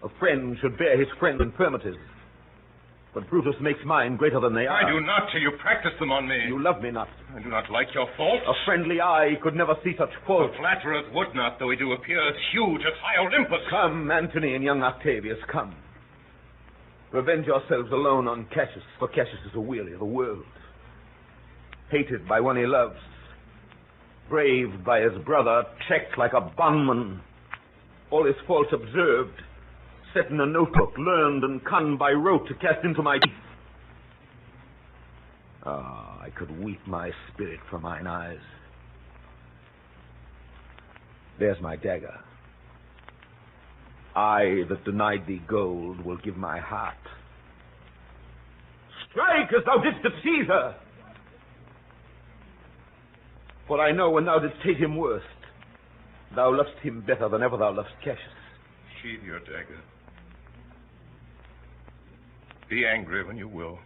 A friend should bear his friend's infirmities. But Brutus makes mine greater than they are. I do not till you practice them on me. You love me not. I do not like your faults. A friendly eye could never see such faults. The flatterers would not, though he do appear as huge as high Olympus. Come, Antony and young Octavius, come. Revenge yourselves alone on Cassius, for Cassius is a weary of the world. Hated by one he loves. Braved by his brother, checked like a bondman. All his faults observed. Set in a notebook, learned and conned by rote to cast into my teeth. Ah, I could weep my spirit from mine eyes. There's my dagger. I that denied thee gold will give my heart. Strike as thou didst at Caesar! For I know when thou didst hate him worst, thou lovest him better than ever thou lovest Cassius. Sheathe your dagger. Be angry when you will.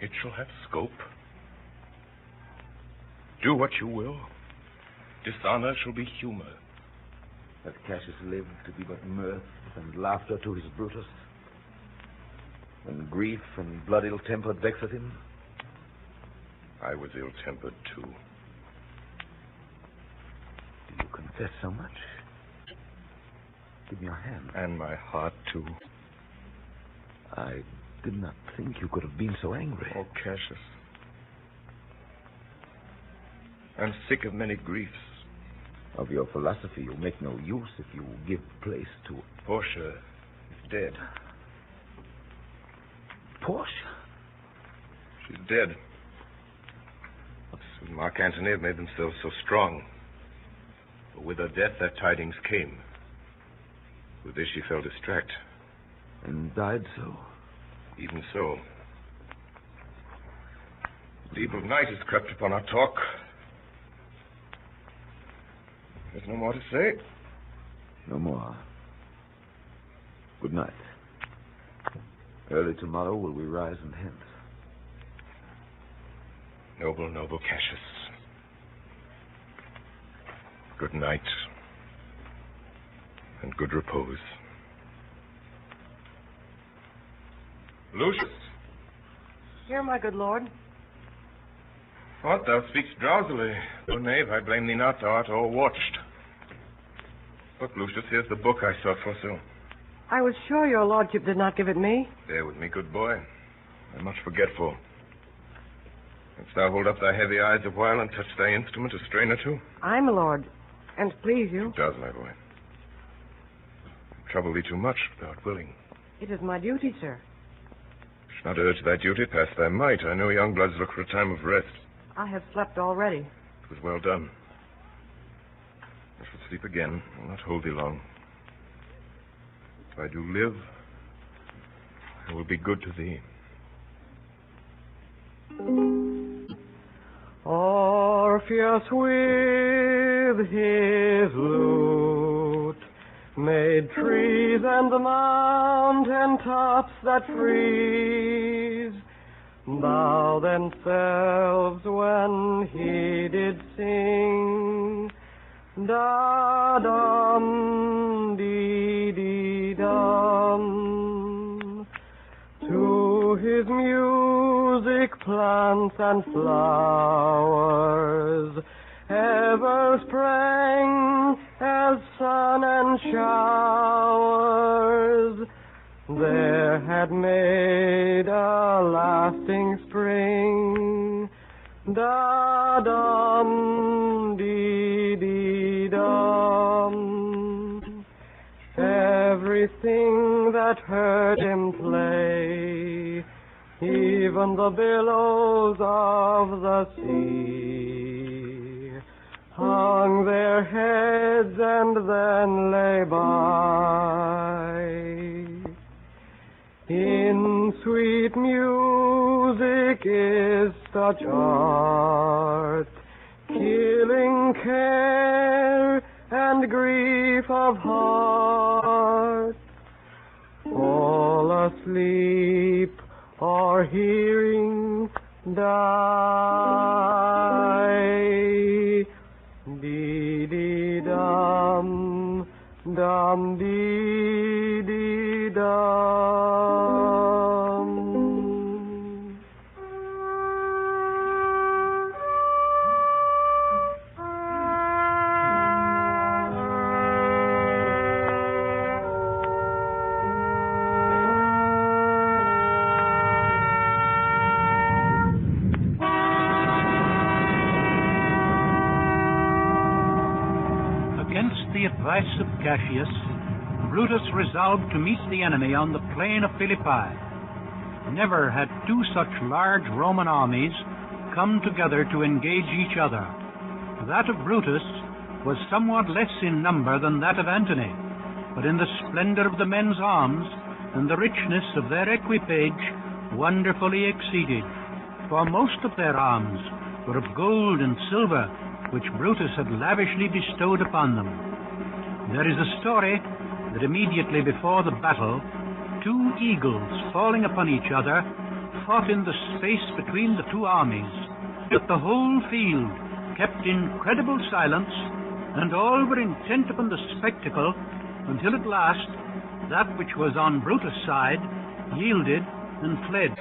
It shall have scope. Do what you will. Dishonor shall be humor. That Cassius lived to be but mirth and laughter to his Brutus, when grief and blood ill-tempered vexed him. I was ill-tempered, too. Do you confess so much? Give me your hand. And my heart, too. I did not think you could have been so angry. Oh, Cassius. I'm sick of many griefs. Of your philosophy you'll make no use if you give place to it. Portia is dead. Portia? She's dead. Mark Antony have made themselves so strong. But with her death, that tidings came. With this, she fell distract. And died so? Even so. The evil night has crept upon our talk. There's no more to say. No more. Good night. Early tomorrow will we rise and hence. Noble Cassius. Good night. And good repose. Lucius. Here, my good lord. What, thou speakst drowsily. O knave, I blame thee not, thou art all watched. Look, Lucius, here's the book I sought for so. I was sure your lordship did not give it me. Bear with me, good boy. I'm much forgetful. Canst thou hold up thy heavy eyes a while and touch thy instrument a strain or two? Aye, my lord. And please you. It does, my boy. Trouble thee too much, if thou art willing. It is my duty, sir. Should not urge thy duty past thy might. I know young bloods look for a time of rest. I have slept already. It was well done. I shall sleep again. I will not hold thee long. If I do live, I will be good to thee. Orpheus with his lute made trees and mountain tops that freeze bow themselves when he did sing. Da dum dee dee dum. his music plants and flowers ever sprang as sun and showers. There had made a lasting spring. Da-dum, dee-dee-dum. Everything that heard him play, even the billows of the sea, hung their heads and then lay by. In sweet music is such art, killing care and grief of heart. All asleep or hearing die. Dee-dee-dum, dum-dee-dee-dum. The advice of Cassius, Brutus resolved to meet the enemy on the plain of Philippi. Never had two such large Roman armies come together to engage each other. That of Brutus was somewhat less in number than that of Antony, but in the splendor of the men's arms and the richness of their equipage wonderfully exceeded, for most of their arms were of gold and silver, which Brutus had lavishly bestowed upon them. There is a story that immediately before the battle, two eagles falling upon each other fought in the space between the two armies, that the whole field kept incredible silence, and all were intent upon the spectacle, until at last that which was on Brutus' side yielded and fled.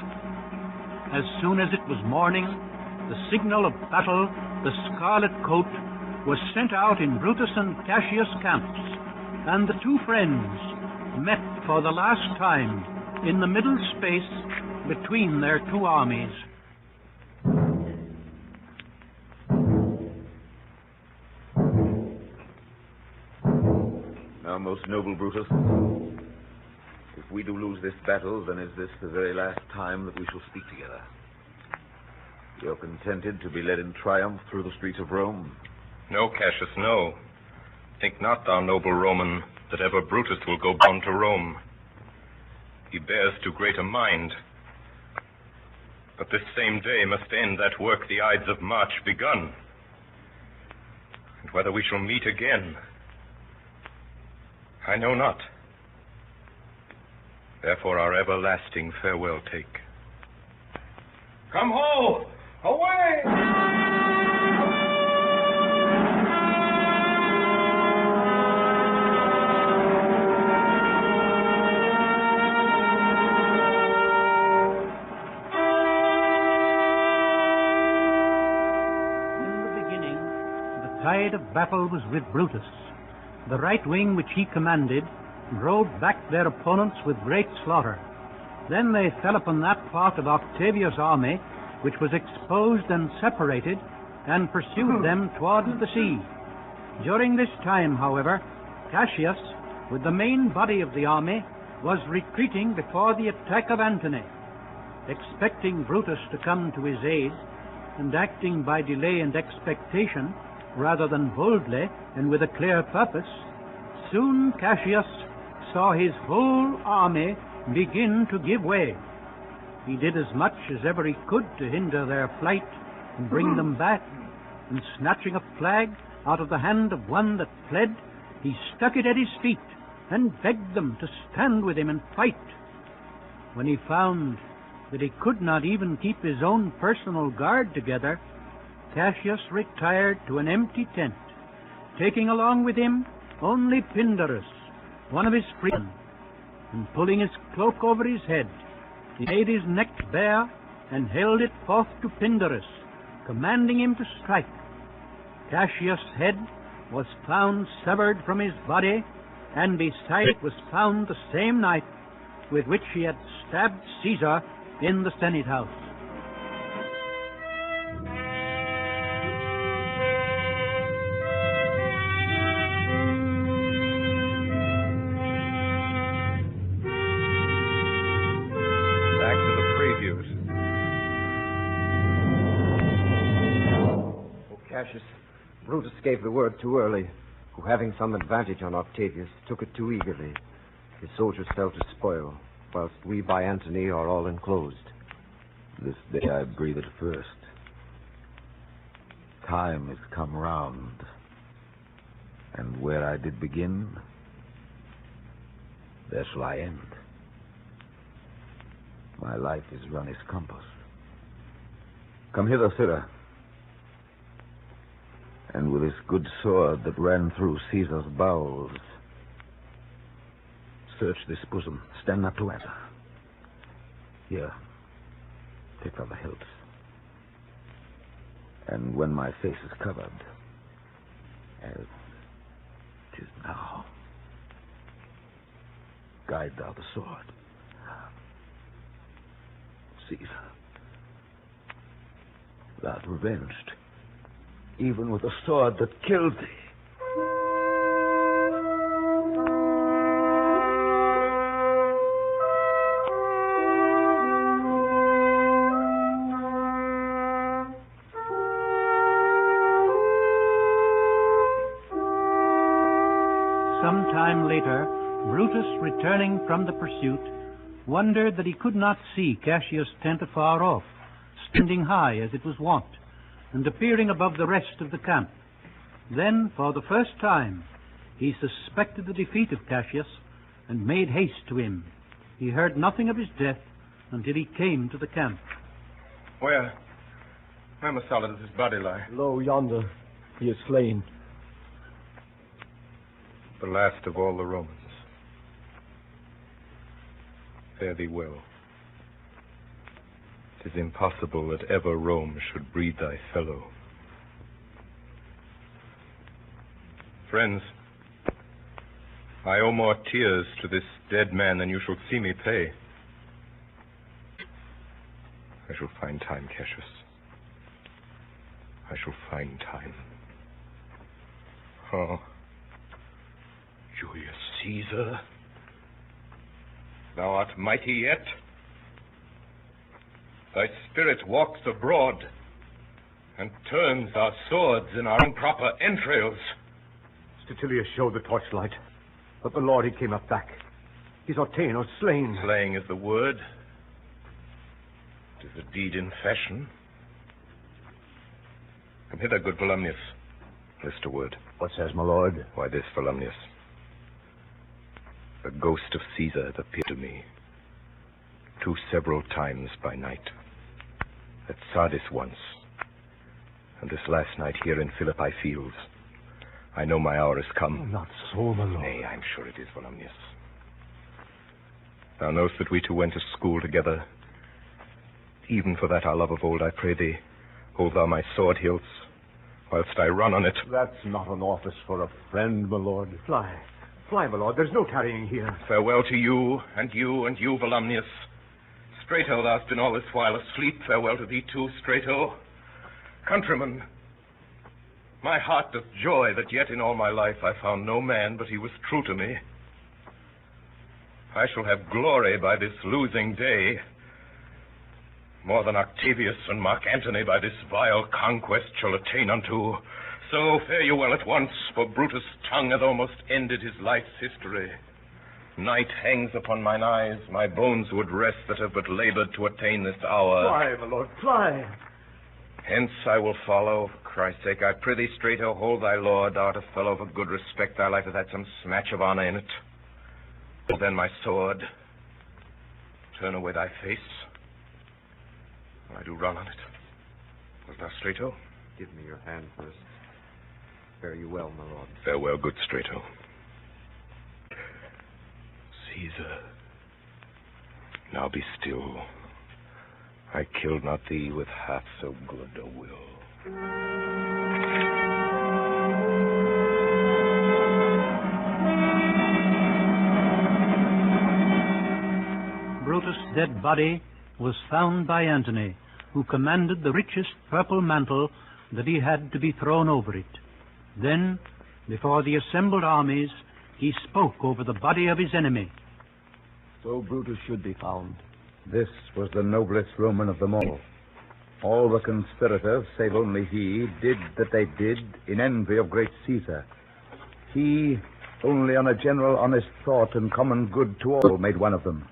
As soon as it was morning, the signal of battle, the scarlet coat, was sent out in Brutus and Cassius camps, and the two friends met for the last time in the middle space between their two armies. Now, most noble Brutus, if we do lose this battle, then is this the very last time that we shall speak together? You're contented to be led in triumph through the streets of Rome? No, Cassius, no. Think not, thou noble Roman, that ever Brutus will go bound to Rome. He bears too great a mind. But this same day must end that work the Ides of March begun. And whether we shall meet again, I know not. Therefore our everlasting farewell take. Come ho! Away! The tide of battle was with Brutus. The right wing which he commanded drove back their opponents with great slaughter. Then they fell upon that part of Octavius' army which was exposed and separated, and pursued them towards the sea. During this time, however, Cassius, with the main body of the army, was retreating before the attack of Antony. Expecting Brutus to come to his aid, and acting by delay and expectation, rather than boldly and with a clear purpose, soon Cassius saw his whole army begin to give way. He did as much as ever he could to hinder their flight and bring them back, and snatching a flag out of the hand of one that fled, he stuck it at his feet and begged them to stand with him and fight. When he found that he could not even keep his own personal guard together, Cassius retired to an empty tent, taking along with him only Pindarus, one of his freedmen, and pulling his cloak over his head, He made his neck bare and held it forth to Pindarus, commanding him to strike. Cassius' head was found severed from his body, and beside it was found the same knife with which he had stabbed Caesar in the Senate house. Back to the previews. Oh, Cassius, Brutus gave the word too early, who, having some advantage on Octavius, took it too eagerly. His soldiers fell to spoil, whilst we by Antony are all enclosed. This day I breathed first. Time has come round. And where I did begin, there shall I end. My life is run its compass. Come hither, sirrah. And with this good sword that ran through Caesar's bowels, search this bosom. Stand not to answer. Here, take from the hilts. And when my face is covered, as it is now, guide thou the sword. Caesar, thou art revenged, even with the sword that killed thee. Some time later, Brutus, returning from the pursuit, wondered that he could not see Cassius' tent afar off, standing high as it was wont, and appearing above the rest of the camp. Then, for the first time, he suspected the defeat of Cassius, and made haste to him. He heard nothing of his death until he came to the camp. Where? Where, Messala, does his body lie? Lo, yonder. He is slain. The last of all the Romans. Fare thee well. It is impossible that ever Rome should breed thy fellow. Friends, I owe more tears to this dead man than you shall see me pay. I shall find time, Cassius. I shall find time. Oh, Julius Caesar, thou art mighty yet. Thy spirit walks abroad and turns our swords in our improper entrails. Statilius showed the torchlight, but the Lord, he came up back. He's ordained or slain. Slaying is the word. It is a deed in fashion. Come hither, good Volumnius. List a word. What says my lord? Why this, Volumnius? The ghost of Caesar hath appeared to me 2 several times by night. At Sardis once, and this last night here in Philippi fields. I know my hour has come. Oh, not so, my lord. Nay, I'm sure it is, Volumnius. Thou knowest that we two went to school together. Even for that our love of old, I pray thee, hold thou my sword hilts, whilst I run on it. That's not an office for a friend, my lord. Fly, my lord. There's no tarrying here. Farewell to you, and you, and you, Volumnius. Strato, thou hast been all this while asleep. Farewell to thee too, Strato. Countrymen, my heart doth joy that yet in all my life I found no man but he was true to me. I shall have glory by this losing day, more than Octavius and Marc Antony by this vile conquest shall attain unto. So fare you well at once, for Brutus' tongue hath almost ended his life's history. Night hangs upon mine eyes, my bones would rest that have but labored to attain this hour. Fly, my lord, fly. Hence I will follow, for Christ's sake. I prithee, Strato, hold thy lord. Thou art a fellow of a good respect. Thy life hath had some smatch of honor in it. Hold then my sword. Turn away thy face. I do run on it. Wilt thou, Strato? Give me your hand first. Fare you well, my lord. Farewell, good Strato. Caesar. Now be still. I killed not thee with half so good a will. Brutus' dead body was found by Antony, who commanded the richest purple mantle that he had to be thrown over it. Then, before the assembled armies, he spoke over the body of his enemy. So Brutus should be found. This was the noblest Roman of them all. All the conspirators, save only he, did that they did in envy of great Caesar. He, only on a general honest thought and common good to all, made one of them.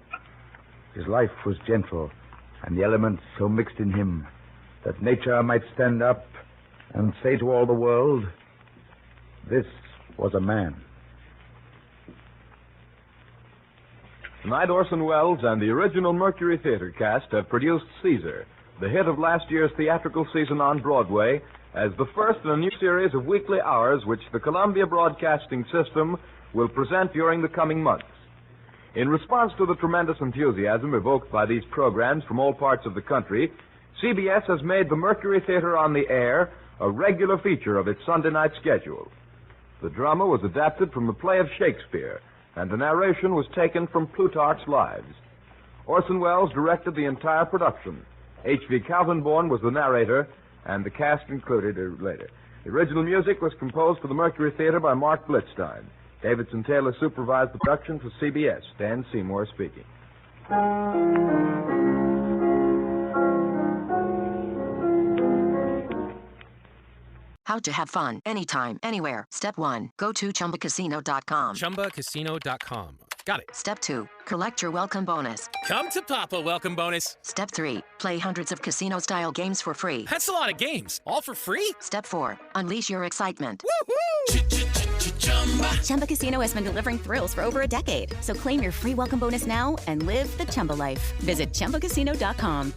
His life was gentle, and the elements so mixed in him that nature might stand up and say to all the world, this was a man. Tonight, Orson Welles and the original Mercury Theater cast have produced Caesar, the hit of last year's theatrical season on Broadway, as the first in a new series of weekly hours which the Columbia Broadcasting System will present during the coming months. In response to the tremendous enthusiasm evoked by these programs from all parts of the country, CBS has made the Mercury Theater on the Air a regular feature of its Sunday night schedule. The drama was adapted from the play of Shakespeare, and the narration was taken from Plutarch's Lives. Orson Welles directed the entire production. H.V. Calvinborn was the narrator, and the cast included later. The original music was composed for the Mercury Theater by Marc Blitzstein. Davidson Taylor supervised the production for CBS. Dan Seymour speaking. How to have fun anytime, anywhere. Step 1. Go to ChumbaCasino.com. ChumbaCasino.com. Got it. Step 2. Collect your welcome bonus. Come to Papa welcome bonus. Step 3. Play hundreds of casino-style games for free. That's a lot of games. All for free? Step 4. Unleash your excitement. Chumba Casino has been delivering thrills for over a decade. So claim your free welcome bonus now and live the Chumba life. Visit ChumbaCasino.com.